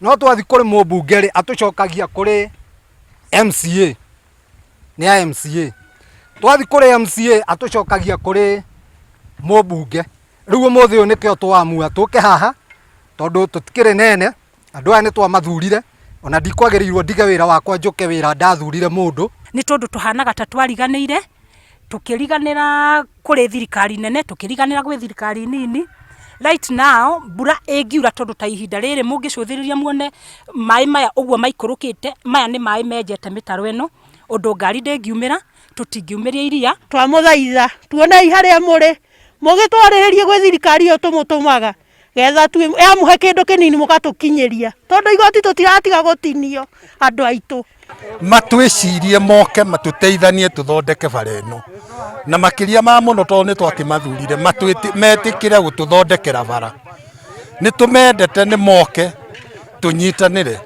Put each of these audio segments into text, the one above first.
no twathi kuri mumbunge atucokagia kuri MCA ni a MCA twathi kuri MCA atucokagia kuri mumbunge riu umuthi uyu nikio twamua tuke haha tondu tutikire nene andu aya ni twamathurire ona ndikwagirirwo ndige wira wakwa njuke wira ndathurire mundu ni tondu tuhanaga ta twariganire tukiriganira kuri thirikari nene tukiriganira gwi thirikari nini. Right now mbura ingiura tondu ta ihinda riri mungicuthiriria muone mai maya uguo maikurukite maya ni mai menjete mitaro eno undu ngari ndingiumira tutingiumiria iria twamuthaitha tuonei haria muri mugitwariririe gwi thirikari yo tumutumaga getha tu yamuhe kindu kinini mugatukinyiria tondu igoti tutiratiga gutinio andu aitu matwicirie moke matuteithanie tuthondeke bara eno na makiria ma muno tondu ni twakimathurire metikire gututhondekera bara ni tumendete ni moke tunyitanire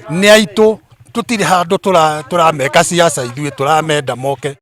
ni aitu tutiri handu turameka siasa ithuĩ turamenda moke